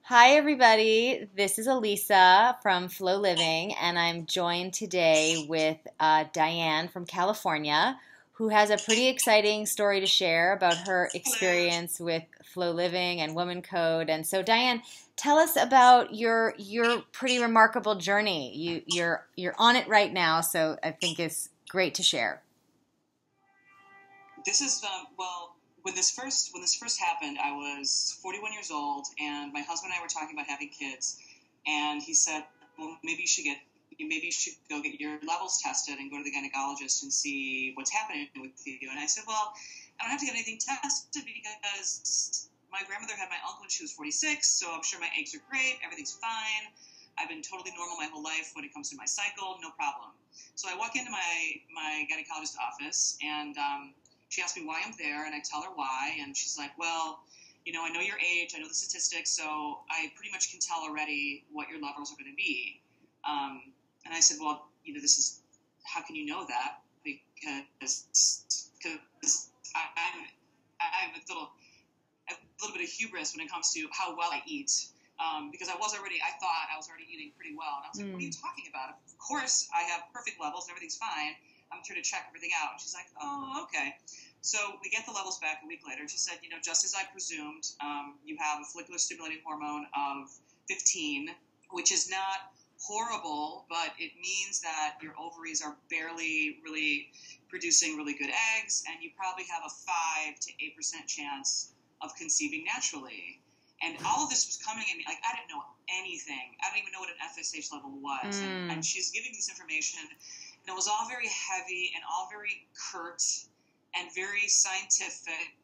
Hi, everybody. This is Elisa from FLO Living, and I'm joined today with Diane from California, who has a pretty exciting story to share about her experience with FLO Living and Woman Code. And so, Diane, tell us about your pretty remarkable journey. You're on it right now, so I think it's great to share. This is when this first happened, I was 41 years old, and my husband and I were talking about having kids, and he said, "Well, maybe you should go get your levels tested and go to the gynecologist and see what's happening with you." And I said, "Well, I don't have to get anything tested because my grandmother had my uncle when she was 46, so I'm sure my eggs are great, everything's fine. I've been totally normal my whole life when it comes to my cycle, no problem." So I walk into my gynecologist's office, and she asked me why I'm there, and I tell her why, and she's like, "Well, I know your age, I know the statistics, so I pretty much can tell already what your levels are going to be." And I said, "Well, how can you know that? Because I have a little bit of hubris when it comes to how well I eat, because I thought I was already eating pretty well, and I was like, "What are you talking about? Of course I have perfect levels and everything's fine. I'm here to check everything out." And she's like, "Oh, okay." So we get the levels back a week later, and she said, "Just as I presumed, you have a follicular stimulating hormone of 15, which is not horrible, but it means that your ovaries are barely really producing really good eggs, and you probably have a 5 to 8% chance of conceiving naturally." And all of this was coming at me like I didn't know anything. I didn't even know what an FSH level was. And she's giving this information, and it was all very heavy and all very curt and very scientific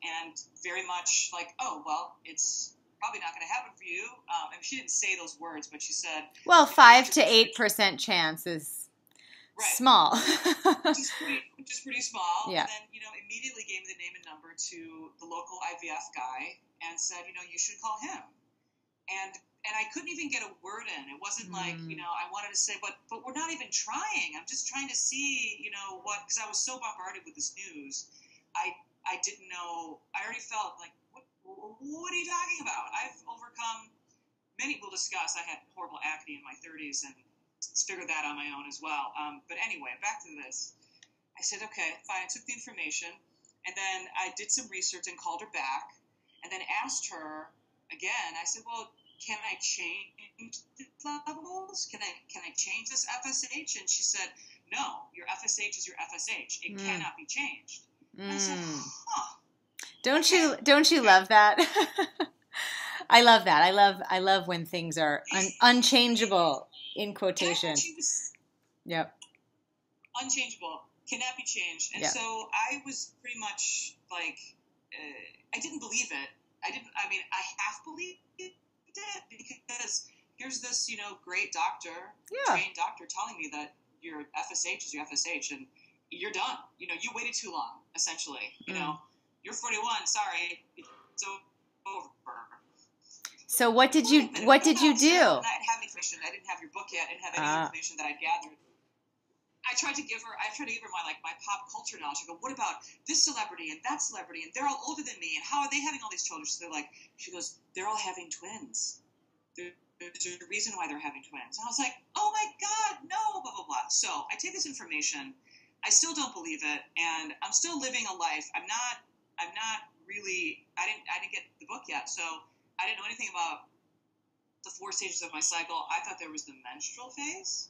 and very much like, "Oh, well, it's probably not going to happen for you." And she didn't say those words, but she said, "Well, 5 to 8% chance is right. Small." which is pretty small. Yeah. And then, immediately gave me the name and number to the local IVF guy and said, "You should call him." And I couldn't even get a word in. It wasn't like, I wanted to say, but we're not even trying. I'm just trying to see, because I was so bombarded with this news. I didn't know. I already felt like, what are you talking about? I've overcome, many will discuss, I had horrible acne in my 30s and figured that on my own as well. But anyway, back to this. I said, okay, fine. I took the information, and then I did some research and called her back, and then asked her again. I said, "Well, can I change the levels? Can I change this FSH?" And she said, "No, your FSH is your FSH. It cannot be changed." And I said, "Huh." Don't you love that? I love that. I love when things are unchangeable in quotation. Yep. Unchangeable, cannot be changed. And so I was pretty much like, I didn't believe it. I half believed it because here's this, great doctor, trained doctor telling me that your FSH is your FSH and you're done. You waited too long, essentially. You're 41, sorry, it's over. So what did you do? I didn't have any information. I didn't have your book yet. I didn't have any information that I gathered. I tried to give her my pop culture knowledge. I go, "What about this celebrity and that celebrity? And they're all older than me. And how are they having all these children?" So she goes, "They're all having twins. There's a reason why they're having twins." And I was like, "Oh my God, no, blah, blah, blah." So I take this information. I still don't believe it. And I'm still living a life. I'm not really, I didn't get the book yet. So I didn't know anything about the 4 stages of my cycle. I thought there was the menstrual phase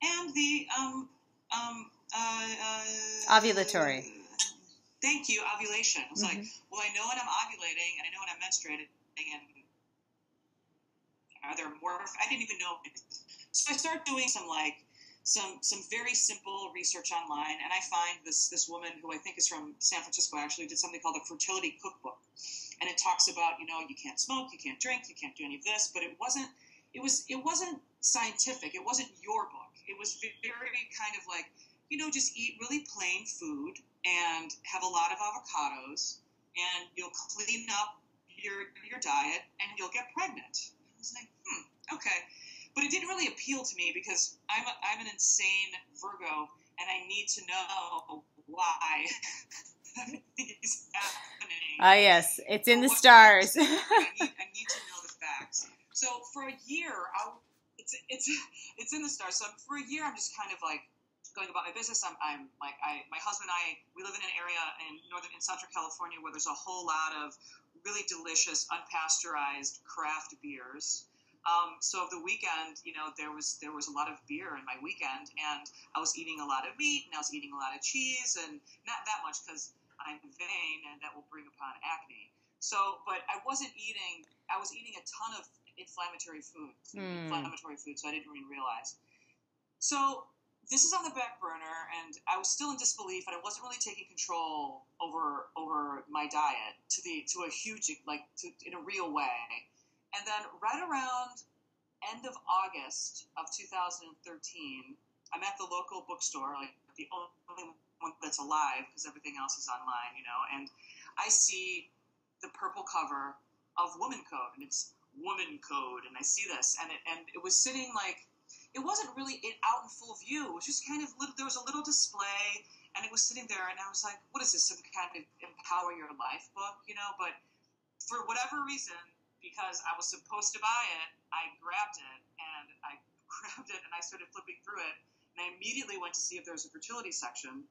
and the ovulatory. Thank you, ovulation. I was like, well, I know when I'm ovulating and I know when I'm menstruating, and are there more? I didn't even know. So I started doing some very simple research online, and I find this woman who I think is from San Francisco actually did something called the Fertility Cookbook, and it talks about you can't smoke, you can't drink, you can't do any of this, but it wasn't scientific. It wasn't your book. It was very kind of like, just eat really plain food and have a lot of avocados, and you'll clean up your diet and you'll get pregnant. I was like, okay. But it didn't really appeal to me because I'm an insane Virgo, and I need to know why is happening. Ah, yes, it's in the stars. I need to know the facts. for a year, it's in the stars. So for a year, I'm just kind of like going about my business. My husband and I, we live in an area in Central California where there's a whole lot of really delicious, unpasteurized craft beers. So the weekend, there was a lot of beer in my weekend, and I was eating a lot of meat, and I was eating a lot of cheese, and not that much because I'm vain, and that will bring upon acne. So, but I was eating a ton of inflammatory food, so I didn't even realize. So this is on the back burner, and I was still in disbelief, and I wasn't really taking control over my diet to a huge, in a real way. And then right around end of August of 2013, I'm at the local bookstore, like the only one that's alive because everything else is online, and I see the purple cover of Woman Code, and it's Woman Code, and I see this, and it was sitting like, it wasn't really out in full view. It was just kind of there was a little display, and it was sitting there, and I was like, what is this, some kind of Empower Your Life book, But for whatever reason, because I was supposed to buy it, I grabbed it, and I started flipping through it, and I immediately went to see if there was a fertility section,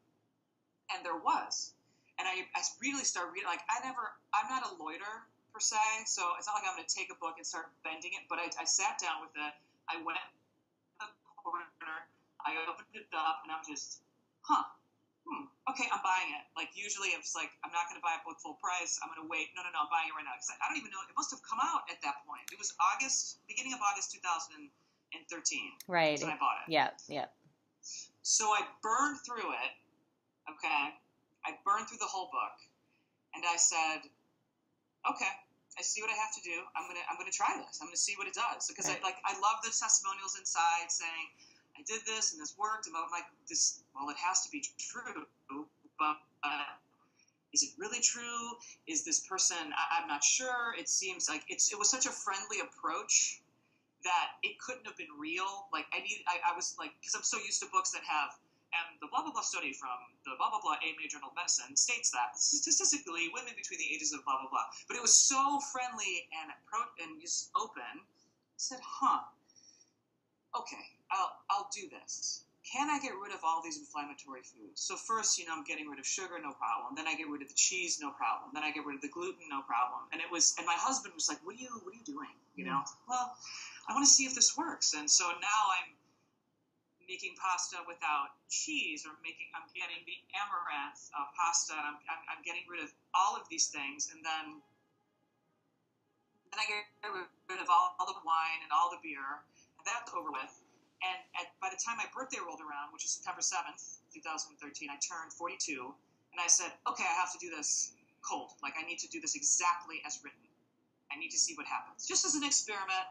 and there was. And I really started reading, I'm not a loiter per se, so it's not like I'm going to take a book and start bending it, but I sat down with it, I went to the corner, I opened it up, and I'm just, okay, I'm buying it. Like, usually I'm just like, I'm not going to buy a book full price, I'm going to wait, no, I'm buying it right now, because I don't even know, it must have come out at that point. It was beginning of August 2013. Right. When I bought it. Yeah. So I burned through it, okay? I burned through the whole book, and I said, okay, I see what I have to do. I'm gonna try this. I'm gonna see what it does, because I love the testimonials inside saying I did this and this worked, and I'm like, this. Well, it has to be true, but is it really true? Is this person? I'm not sure. It seems like it was such a friendly approach that it couldn't have been real. Like I was like, because I'm so used to books that have. And the blah, blah, blah study from the blah, blah, blah AMA Journal of Medicine states that statistically women between the ages of blah, blah, blah. But it was so friendly and just open. I said, okay, I'll do this. Can I get rid of all these inflammatory foods? So first, I'm getting rid of sugar, no problem. Then I get rid of the cheese, no problem. Then I get rid of the gluten, no problem. And my husband was like, what are you doing? Well, I want to see if this works. And so now I'm making pasta without cheese, or I'm getting the amaranth pasta. And I'm getting rid of all of these things, and then I get rid of all the wine and all the beer, and that's over with. And by the time my birthday rolled around, which is September 7th, 2013, I turned 42, and I said, okay, I have to do this cold. Like, I need to do this exactly as written. I need to see what happens, just as an experiment.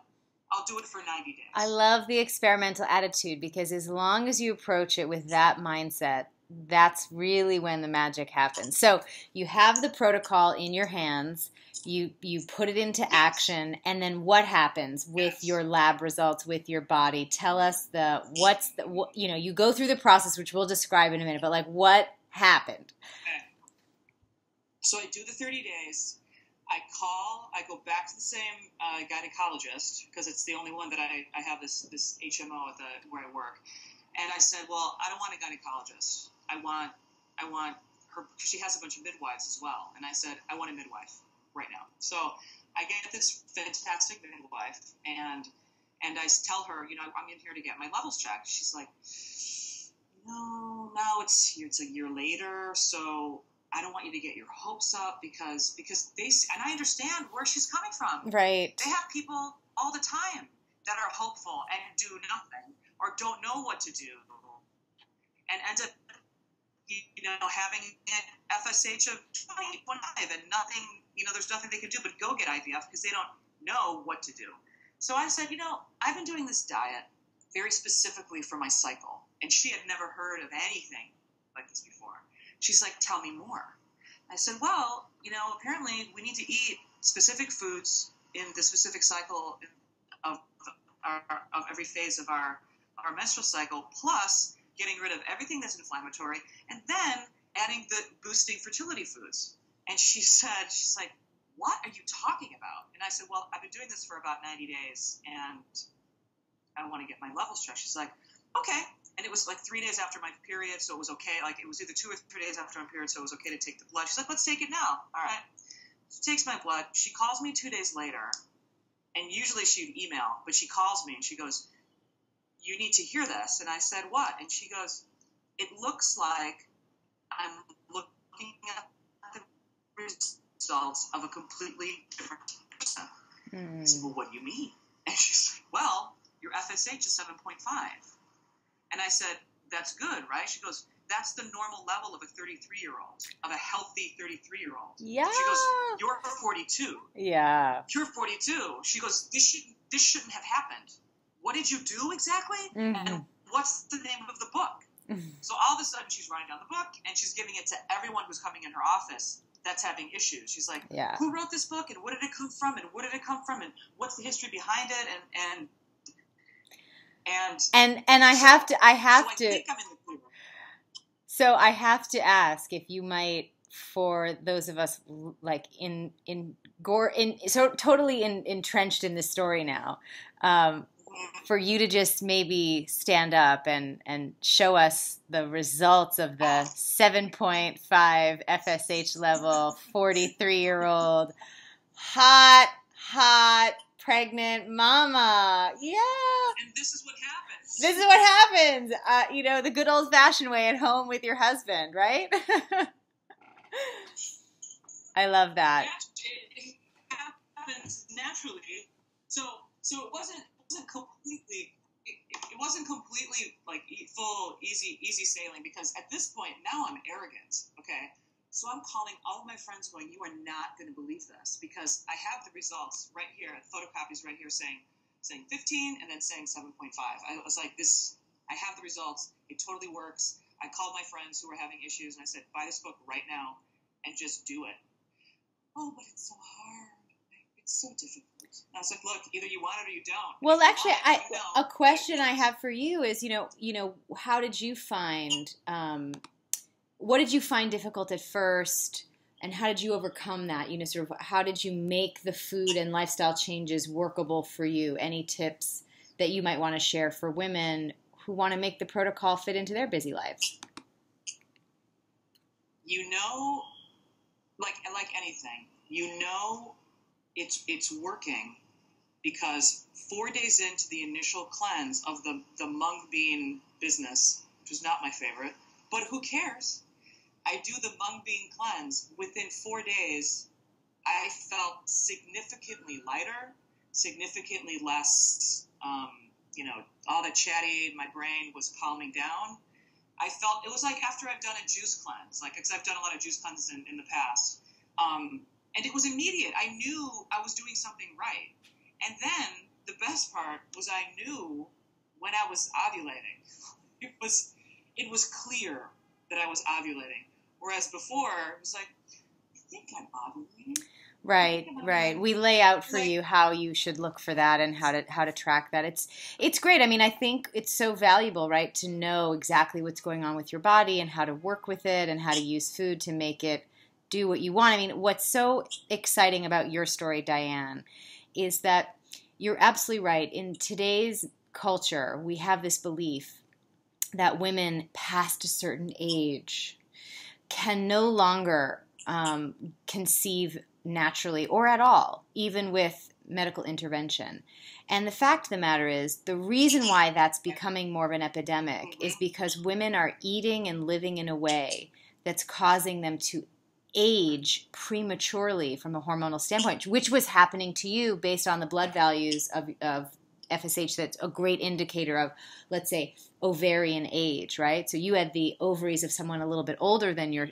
I'll do it for 90 days. I love the experimental attitude, because as long as you approach it with that mindset, that's really when the magic happens. So you have the protocol in your hands, you put it into action, and then what happens with your lab results, with your body? Tell us you go through the process, which we'll describe in a minute, but like, what happened? Okay. So I do the 30 days. I go back to the same gynecologist, because it's the only one that I have this HMO where I work. And I said, well, I don't want a gynecologist. I want her, because she has a bunch of midwives as well. And I said, I want a midwife right now. So I get this fantastic midwife, and I tell her, I'm in here to get my levels checked. She's like, no, now it's a year later, so I don't want you to get your hopes up, because and I understand where she's coming from. Right. They have people all the time that are hopeful and do nothing, or don't know what to do, and end up, having an FSH of 20, 25, and nothing, there's nothing they can do but go get IVF, because they don't know what to do. So I said, I've been doing this diet very specifically for my cycle, and she had never heard of anything like this before. She's like, tell me more. I said, well, apparently we need to eat specific foods in the specific cycle of every phase of our menstrual cycle, plus getting rid of everything that's inflammatory, and then adding the boosting fertility foods. And she's like, what are you talking about? And I said, well, I've been doing this for about 90 days, and I want to get my levels checked. She's like, okay. And it was like 3 days after my period, so it was okay. Like, it was either 2 or 3 days after my period, so it was okay to take the blood. She's like, let's take it now. All right. She takes my blood. She calls me 2 days later, and usually she'd email, but she calls me, and she goes, you need to hear this. And I said, what? And she goes, it looks like I'm looking at the results of a completely different person. I said, well, what do you mean? And she's like, well, your FSH is 7.5. And I said, that's good, right? She goes, that's the normal level of a 33-year-old, of a healthy 33-year-old. Yeah. She goes, you're 42. Yeah. You're 42. She goes, this shouldn't have happened. What did you do exactly? And what's the name of the book? So all of a sudden she's writing down the book, and she's giving it to everyone who's coming in her office that's having issues. She's like, who wrote this book, and what did it come from, and where did it come from, and what's the history behind it, and I have to I think I'm in the clear. So I have to ask if you might, for those of us like totally entrenched in this story now, for you to just maybe stand up and show us the results of the 7.5 FSH level, 43-year-old, hot, pregnant mama. Yeah. And this is what happens. This is what happens. The good old-fashioned way at home with your husband, right? I love that. It happens naturally. So it wasn't completely. It wasn't completely like full easy sailing, because at this point now I'm arrogant. Okay, so I'm calling all of my friends, going, "You are not going to believe this," because I have the results right here, photocopies right here, saying 15 and then saying 7.5. I was like, this. I have the results. It totally works. I called my friends who were having issues, and I said, buy this book right now and just do it. Oh, but it's so hard. It's so difficult. And I was like, look, either you want it or you don't. Well, actually, a question I have for you is, how did you find, what did you find difficult at first, and how did you overcome that? Sort of how did you make the food and lifestyle changes workable for you? Any tips that you might want to share for women who want to make the protocol fit into their busy lives? Like anything, it's working, because 4 days into the initial cleanse of the mung bean business, which is not my favorite, but who cares? I do the mung bean cleanse. Within 4 days, I felt significantly lighter, significantly less, all the chatty, my brain was calming down. I felt, it was like after I've done a juice cleanse, because I've done a lot of juice cleanses in the past. And it was immediate. I knew I was doing something right. And then the best part was I knew when I was ovulating. It was clear that I was ovulating. Whereas before, it was like, I think I'm ovulating. Right. We lay out for you how you should look for that and how to track that. It's great. I mean, I think it's so valuable, right, to know exactly what's going on with your body and how to work with it and how to use food to make it do what you want. I mean, what's so exciting about your story, Diane, is that you're absolutely right. In today's culture, we have this belief that women past a certain age can no longer conceive naturally or at all, even with medical intervention. And the fact of the matter is, the reason why that's becoming more of an epidemic is because women are eating and living in a way that's causing them to age prematurely from a hormonal standpoint, which was happening to you based on the blood values of FSH. That's a great indicator of, let's say, ovarian age, right? So you had the ovaries of someone a little bit older than your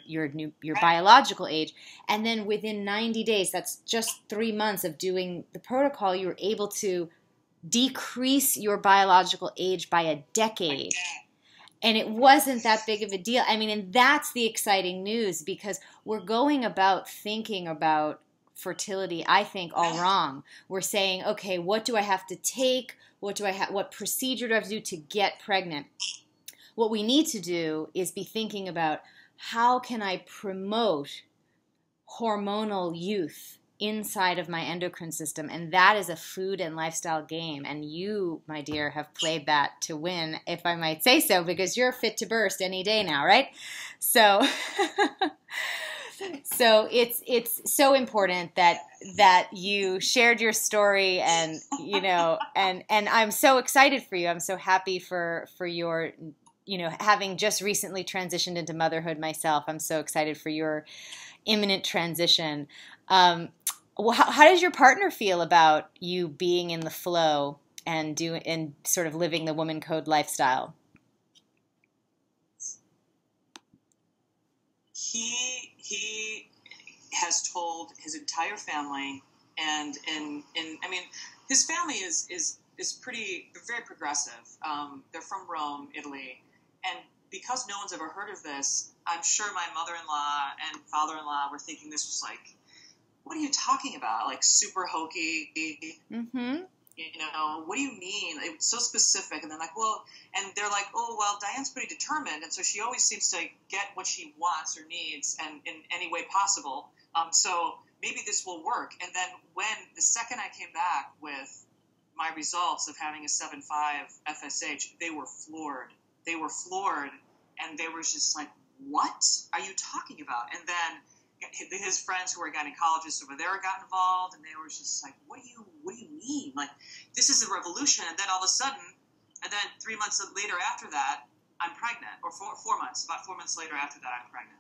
biological age, and then within 90 days, that's just 3 months of doing the protocol, you were able to decrease your biological age by a decade. And it wasn't that big of a deal. I mean, and that's the exciting news, because we're going about thinking about fertility, I think, all wrong. We're saying, okay, what do I have to take? What procedure do I have to do to get pregnant? What we need to do is be thinking about, how can I promote hormonal youth inside of my endocrine system, and that is a food and lifestyle game. And you, my dear, have played that to win, if I might say so, because you're fit to burst any day now, right? So, so it's so important that you shared your story, and and I'm so excited for you. I'm so happy for your, having just recently transitioned into motherhood myself. I'm so excited for your imminent transition. How does your partner feel about you being in the flow and sort of living the woman code lifestyle? He has told his entire family, and I mean, his family is pretty, very progressive. They're from Rome, Italy, and because no one's ever heard of this, I'm sure my mother-in-law and father-in-law were thinking this was like, what are you talking about? Like super hokey. Mm-hmm. What do you mean? It was so specific. And then and they're like, oh, well, Diane's pretty determined. And so she always seems to get what she wants or needs and in any way possible. So maybe this will work. And then the second I came back with my results of having a 7.5 FSH, they were floored. And they were just like, what are you talking about? And then his friends who were gynecologists over there got involved, and they were just like, what do you mean? Like, this is a revolution. And then all of a sudden, and then 3 months later after that, I'm pregnant, or 4 months, about 4 months later after that, I'm pregnant.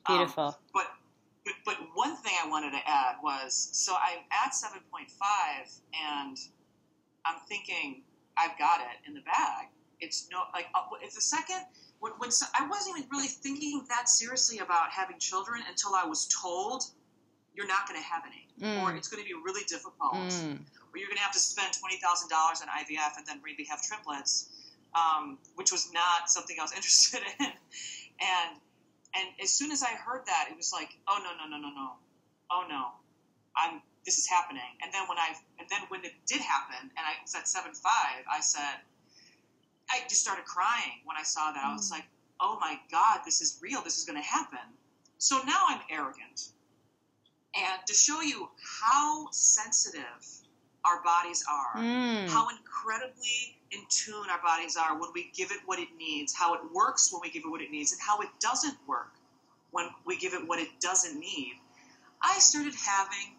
Beautiful. But one thing I wanted to add was, so I'm at 7.5, and I'm thinking, I've got it in the bag. It's the second. I wasn't even really thinking that seriously about having children until I was told you're not going to have any, or it's going to be really difficult, or you're going to have to spend $20,000 on IVF and then maybe have triplets, which was not something I was interested in. And as soon as I heard that, it was like, oh no, this is happening. And then when it did happen, and I was at 7.5, I just started crying when I saw that. I was like, oh my God, this is real. This is going to happen. So now I'm arrogant. And to show you how sensitive our bodies are, how incredibly in tune our bodies are when we give it what it needs, how it works when we give it what it needs, and how it doesn't work when we give it what it doesn't need, I started having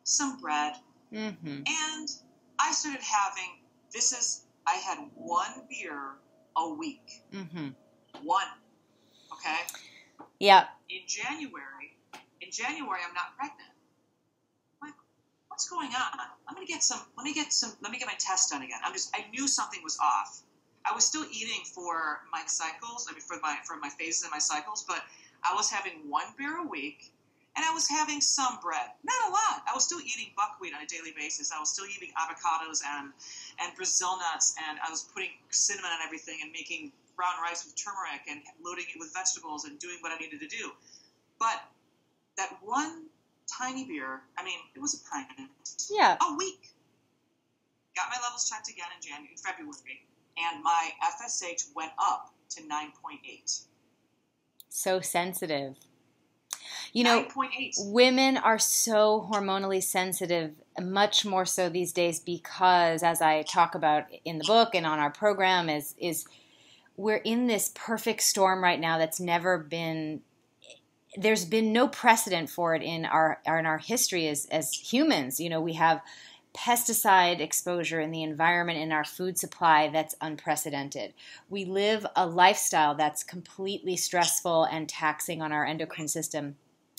some bread. And I started having, I had one beer a week. One. Okay? Yeah. In January, I'm not pregnant. I'm like, what's going on? Let me get my test done again. I knew something was off. I was still eating for my cycles, for my phases and my cycles, but I was having one beer a week, and I was having some bread. Not a lot. I was still eating buckwheat on a daily basis. I was still eating avocados and Brazil nuts, and I was putting cinnamon on everything and making brown rice with turmeric and loading it with vegetables and doing what I needed to do. But that one tiny beer, it was a pint. Yeah. A week. Got my levels checked again in February, and my FSH went up to 9.8. So sensitive. 9.8. Women are so hormonally sensitive, much more so these days, because, as I talk about in the book and on our program, is we're in this perfect storm right now that's never been. There's been no precedent for it in our history as humans. We have pesticide exposure in the environment, in our food supply, that's unprecedented. We live a lifestyle that's completely stressful and taxing on our endocrine system.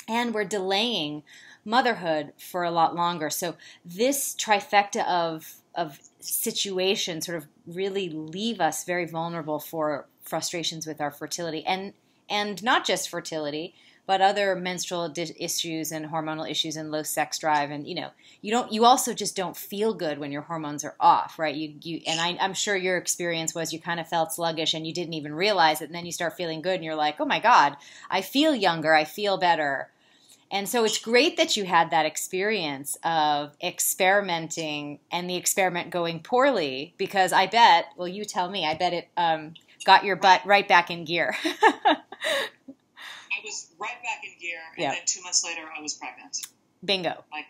And we're delaying motherhood for a lot longer. So this trifecta of situations sort of really leave us very vulnerable for frustrations with our fertility, and not just fertility, but other menstrual issues and hormonal issues and low sex drive. And you also just don't feel good when your hormones are off, right? I'm sure your experience was you kind of felt sluggish and you didn't even realize it, and then you start feeling good and you're like, oh my God, I feel younger, I feel better. And so it's great that you had that experience of experimenting and the experiment going poorly, because I bet it got your butt right back in gear. I was right back in gear, and then 2 months later I was pregnant. Bingo. Like,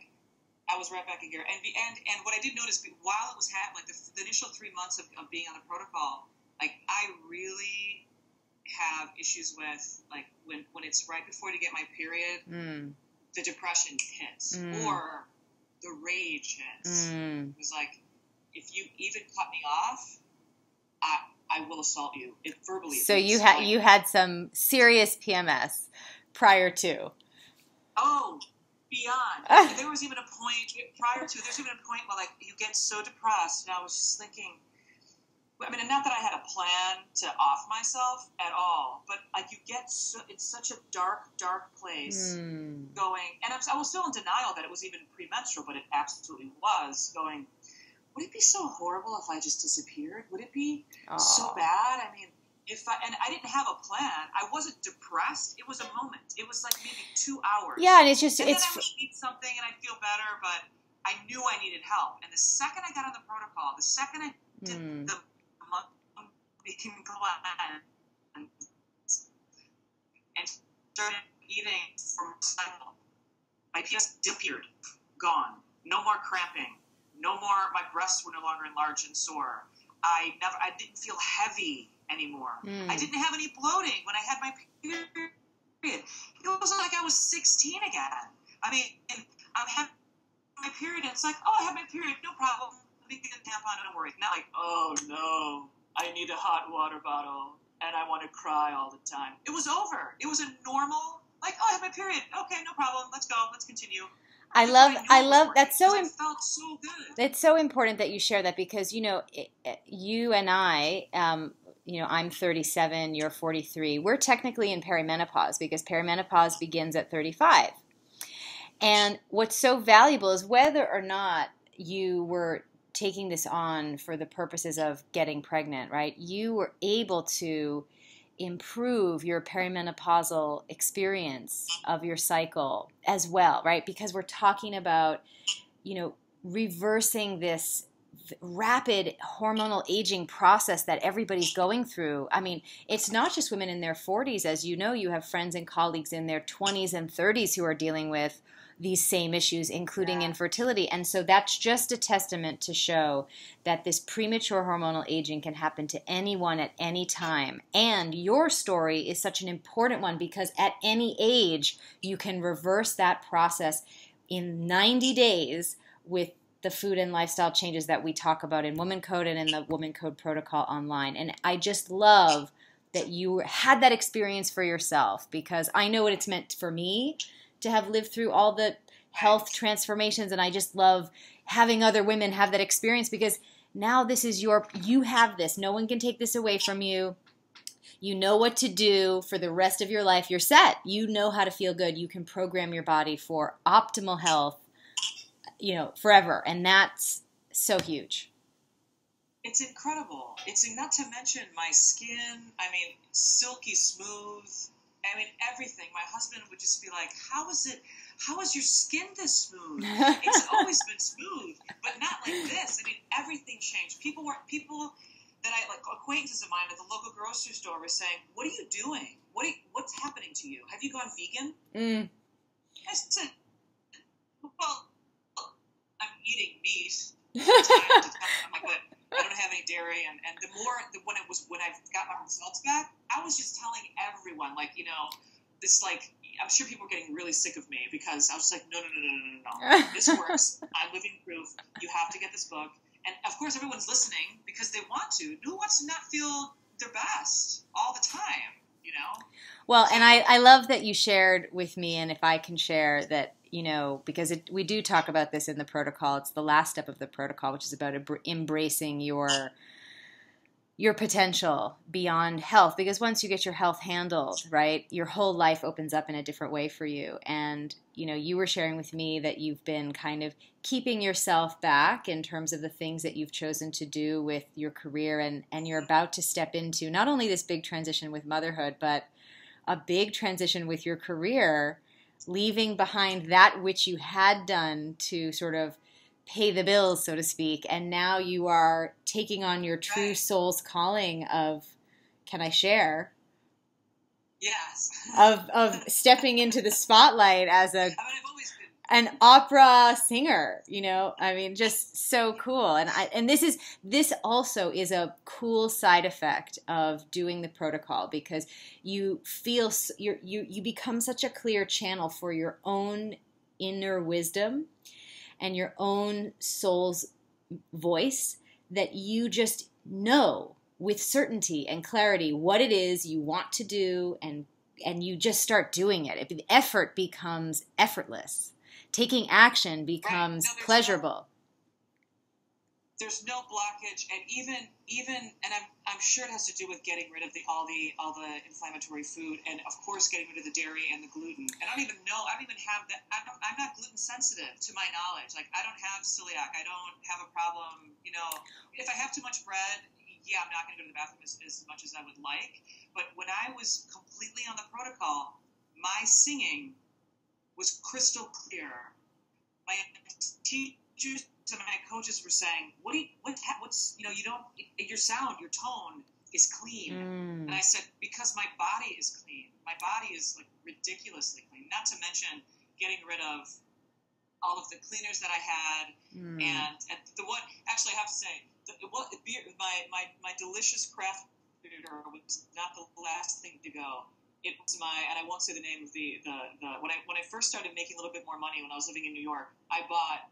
I was right back in gear. And what I did notice while it was like the initial 3 months of being on the protocol, like I really have issues with like when it's right before to get my period, the depression hits or the rage hits. It was like, if you even cut me off, I will assault you. Verbally. So you had some serious PMS prior to. Oh, beyond. There was even a point prior to. There's even a point where like you get so depressed, and I was just thinking. I mean, not that I had a plan to off myself at all, but like you get it's such a dark place going, and I was still in denial that it was even premenstrual, but it absolutely was going. Would it be so horrible if I just disappeared? Would it be so bad? I mean, and I didn't have a plan. I wasn't depressed. It was a moment. It was like maybe 2 hours. Yeah, and then I would eat something and I'd feel better, but I knew I needed help. And the second I got on the protocol, the second I did the monthly cleanse and started eating from cycle, my PS disappeared, gone. No more cramping. No more, my breasts were no longer enlarged and sore. I didn't feel heavy anymore. I didn't have any bloating when I had my period. It wasn't like I was 16 again. I mean, I'm having my period, and it's like, oh, I have my period, no problem. Let me get a tampon, don't worry. Not like, oh no, I need a hot water bottle, and I want to cry all the time. It was over. It was a normal, like, oh, I have my period. Okay, no problem. Let's go. Let's continue. I love that's so. It felt so good. It's so important that you share that because you and I, I'm 37, you're 43. We're technically in perimenopause because perimenopause begins at 35. And what's so valuable is whether or not you were taking this on for the purposes of getting pregnant, right? You were able to improve your perimenopausal experience of your cycle as well, right? Because we're talking about, reversing this rapid hormonal aging process that everybody's going through. I mean, it's not just women in their 40s. As you know, you have friends and colleagues in their 20s and 30s who are dealing with these same issues, including infertility. And so that's just a testament to show that this premature hormonal aging can happen to anyone at any time. And your story is such an important one because at any age, you can reverse that process in 90 days with the food and lifestyle changes that we talk about in Woman Code and in the Woman Code protocol online. And I just love that you had that experience for yourself because I know what it's meant for me to have lived through all the health transformations, and I just love having other women have that experience because now this is you have this. No one can take this away from you. You know what to do for the rest of your life. You're set. You know how to feel good. You can program your body for optimal health, forever, and that's so huge. It's incredible. It's not to mention my skin. I mean, silky smooth. I mean, everything. My husband would just be like, how is your skin this smooth? It's always been smooth, but not like this. I mean, everything changed. People that I, like acquaintances of mine at the local grocery store were saying, what are you doing? What's happening to you? Have you gone vegan? I said, well, I'm eating meat. I'm like, but I don't have any dairy. And when I got my results back, I was just telling everyone, like, this, like, I'm sure people were getting really sick of me because I was like, no. This works. I'm living proof. You have to get this book. And of course, everyone's listening because they want to. Who wants to not feel their best all the time, Well, and I love that you shared with me, and if I can share that, because we do talk about this in the protocol. It's the last step of the protocol, which is about embracing your potential beyond health. Because once you get your health handled, right, your whole life opens up in a different way for you. And, you were sharing with me that you've been kind of keeping yourself back in terms of the things that you've chosen to do with your career. And you're about to step into not only this big transition with motherhood, but a big transition with your career, leaving behind that which you had done to sort of pay the bills, so to speak, and now you are taking on your true soul's calling of, can I share? Yes. Of stepping into the spotlight as a... I mean, I've always been an opera singer, you know, I mean, just so cool. And this also is a cool side effect of doing the protocol, because you feel you become such a clear channel for your own inner wisdom and your own soul's voice, that you just know with certainty and clarity what it is you want to do, and you just start doing it. The effort becomes effortless. Taking action becomes pleasurable. There's no blockage, and even, and I'm sure it has to do with getting rid of all the inflammatory food, and of course getting rid of the dairy and the gluten. And I don't even have that. I'm not gluten sensitive to my knowledge. Like, I don't have celiac. I don't have a problem. You know, if I have too much bread, yeah, I'm not going to go to the bathroom as much as I would like. But when I was completely on the protocol, my singing was crystal clear. My teachers and my coaches were saying, what's, you know, you don't, your sound, your tone is clean. And I said, because my body is clean. My body is like ridiculously clean. Not to mention getting rid of all of the cleaners that I had. And the one, actually I have to say, my delicious craft beer was not the last thing to go. It was and I won't say the name of the when I first started making a little bit more money when I was living in New York, I bought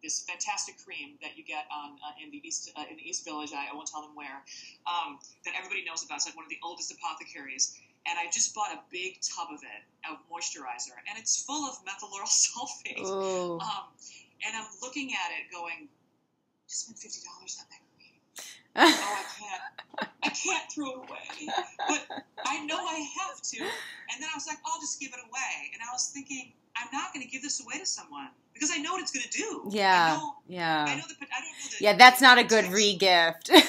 this fantastic cream that you get in the East Village. I won't tell them where, that everybody knows about. It's like one of the oldest apothecaries, and I just bought a big tub of it, of moisturizer, and it's full of methyl lauryl sulfate. And I'm looking at it going, just spent $50 on that cream. I can't throw it away, but I know I have to. And then I was like, I'll just give it away. And I was thinking, I'm not going to give this away to someone because I know what it's going to do. Yeah, I don't know yeah, that's not a good re-gift. No. And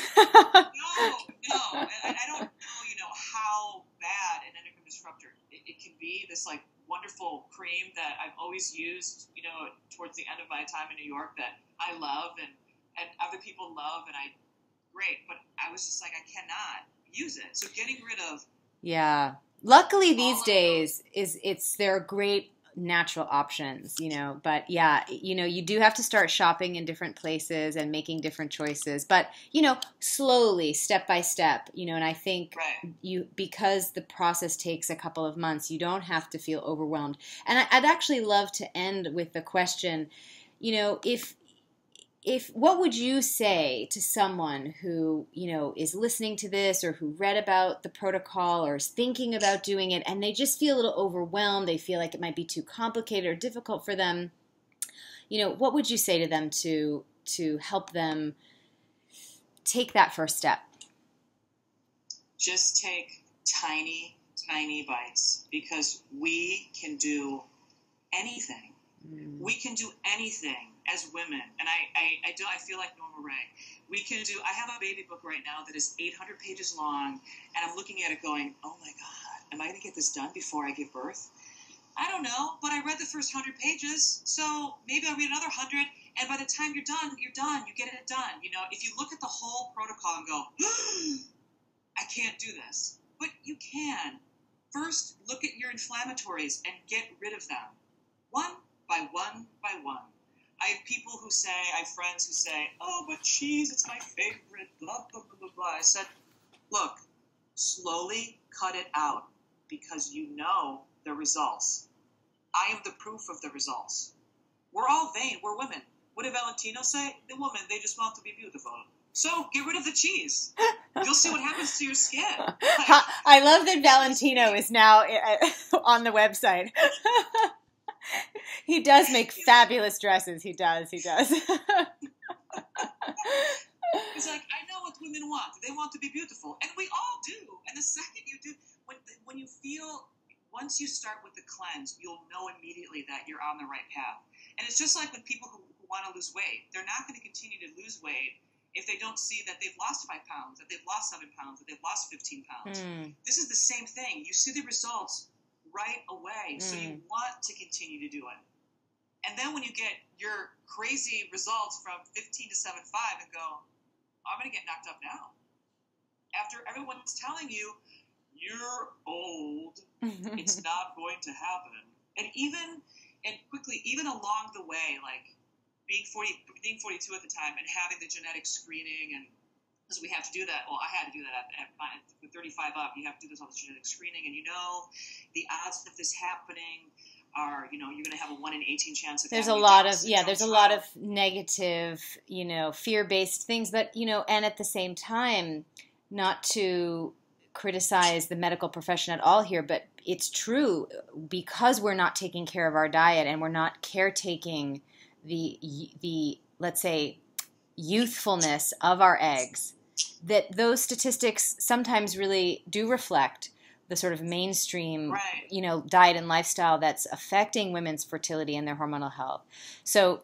I don't know, you know, how bad an endocrine disruptor it can be. This like wonderful cream that I've always used, you know, towards the end of my time in New York, that I love and other people love, and great, but I was just like, I cannot use it. So getting rid of. Yeah. Luckily these days there are great natural options, you know, but yeah, you know, you do have to start shopping in different places and making different choices, but you know, slowly, step by step, you know, and I think because the process takes a couple of months, you don't have to feel overwhelmed. And I'd actually love to end with the question, you know, if what would you say to someone who, you know, is listening to this, or who read about the protocol or is thinking about doing it, and they just feel a little overwhelmed, they feel like it might be too complicated or difficult for them, you know, what would you say to them to help them take that first step? Just take tiny, tiny bites, because we can do anything. We can do anything as women, and I feel like Norma Ray. I have a baby book right now that is 800 pages long, and I'm looking at it going, oh my God, am I going to get this done before I give birth? I don't know, but I read the first 100 pages, so maybe I'll read another 100, and by the time you're done, you get it done. You know, if you look at the whole protocol and go, I can't do this, but you can. First, look at your inflammatories and get rid of them. One by one by one. I have friends who say, oh, but cheese, it's my favorite, blah, blah, blah, blah, blah. I said, look, slowly cut it out, because you know the results. I am the proof of the results. We're all vain. We're women. What did Valentino say? The women, they just want to be beautiful. So get rid of the cheese. You'll see what happens to your skin. I love that Valentino is now on the website. He does make fabulous dresses. He does. He's like, I know what women want. They want to be beautiful. And we all do. And the second you do, when you feel, once you start with the cleanse, you'll know immediately that you're on the right path. And it's just like when people who want to lose weight, they're not going to continue to lose weight if they don't see that they've lost 5 pounds, that they've lost 7 pounds, that they've lost 15 pounds. This is the same thing. You see the results right away, so you want to continue to do it. And then when you get your crazy results from 15 to 7.5 and go, I'm going to get knocked up now. After everyone's telling you, you're old, it's not going to happen. And even and quickly, even along the way, like being 42 at the time and having the genetic screening, and because we have to do that. Well, I had to do that at 35 up. You have to do this all this genetic screening, and the odds of this happening are, you're going to have a 1 in 18 chance of there's having a lot Down of syndrome there's a child. lot of negative, fear-based things, but and at the same time, not to criticize the medical profession at all here, but it's true, because we're not taking care of our diet and we're not caretaking the let's say youthfulness of our eggs, that those statistics sometimes really do reflect the sort of mainstream, Right. Diet and lifestyle that's affecting women's fertility and their hormonal health. So,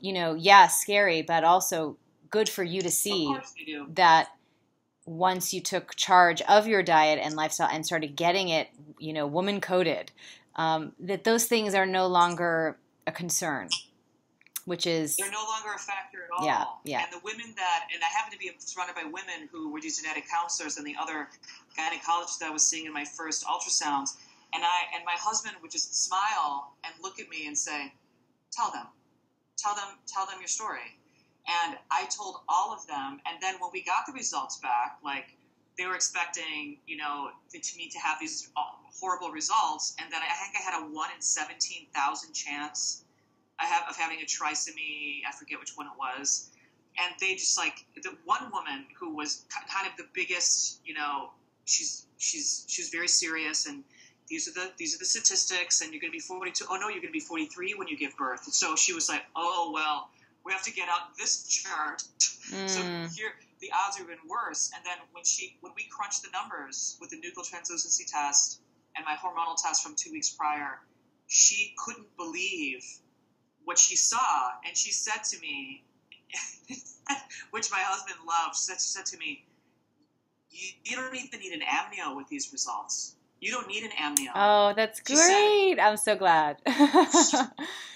scary, but also good for you to Of see course they do. that once you took charge of your diet and lifestyle and started getting it, woman coded, that those things are no longer a concern, which is, They're no longer a factor at all. Yeah. And the women and I happen to be surrounded by women who were these genetic counselors and the other gynecologists that I was seeing in my first ultrasounds. And my husband would just smile and look at me and say, tell them your story. And I told all of them. And then when we got the results back, like, they were expecting, to me to have these horrible results. And then I think I had a 1 in 17,000 chance of having a trisomy. I forget which one it was. And they just, like, the one woman who was kind of the biggest, she's very serious, and these are the statistics, and you're going to be 42. Oh no, you're going to be 43 when you give birth. And so she was like, oh well, we have to get out this chart. So here the odds are even worse. And then when we crunched the numbers with the nucleotranslucency test and my hormonal test from 2 weeks prior, she couldn't believe what she saw, and she said to me, which my husband loved, she said to me, you don't even need an amnio with these results. You don't need an amnio. Oh, that's great. I'm so glad.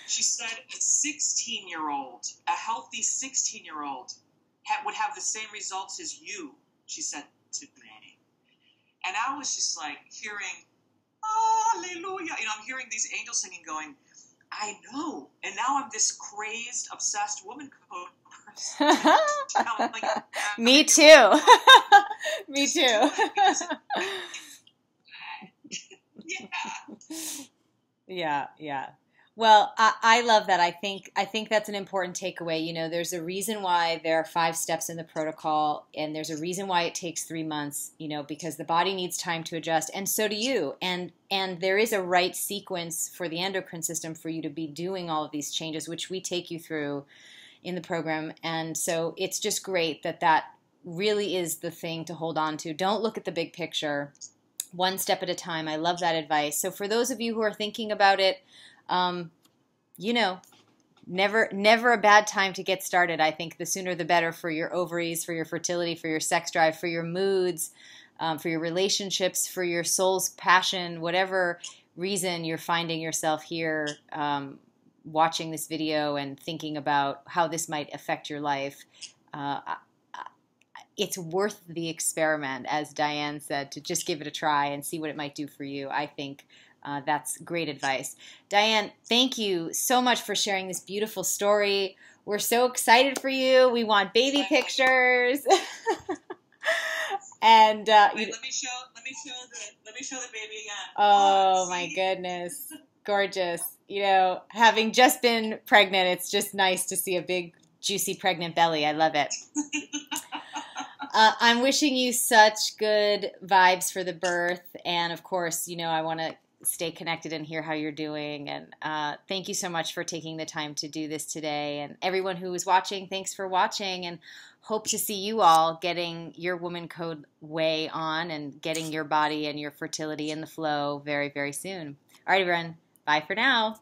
She said a 16-year-old, a healthy 16-year-old would have the same results as you, she said to me. And I was just like hearing, hallelujah. I'm hearing these angels singing going, I know. And now I'm this crazed, obsessed woman code person. Like, Me too. Me too. Yeah. Well, I love that. I think that's an important takeaway. There's a reason why there are 5 steps in the protocol, and there's a reason why it takes 3 months, because the body needs time to adjust, and so do you. And there is a right sequence for the endocrine system for you to be doing all of these changes, which we take you through in the program. And so it's just great that really is the thing to hold on to. Don't look at the big picture. One step at a time. I love that advice. So for those of you who are thinking about it, never a bad time to get started. I think the sooner the better for your ovaries, for your fertility, for your sex drive, for your moods, for your relationships, for your soul's passion, whatever reason you're finding yourself here watching this video and thinking about how this might affect your life. It's worth the experiment, as Diane said, to just give it a try and see what it might do for you. I think that's great advice. Diane, thank you so much for sharing this beautiful story. We're so excited for you. We want baby pictures. And let me show the baby again. Oh my goodness, gorgeous. Having just been pregnant, it's just nice to see a big, juicy pregnant belly. I love it. I'm wishing you such good vibes for the birth, and of course, I want to stay connected and hear how you're doing. And thank you so much for taking the time to do this today. And everyone who is watching, thanks for watching, and hope to see you all getting your woman code way on and getting your body and your fertility in the flow very, very soon. All right, everyone. Bye for now.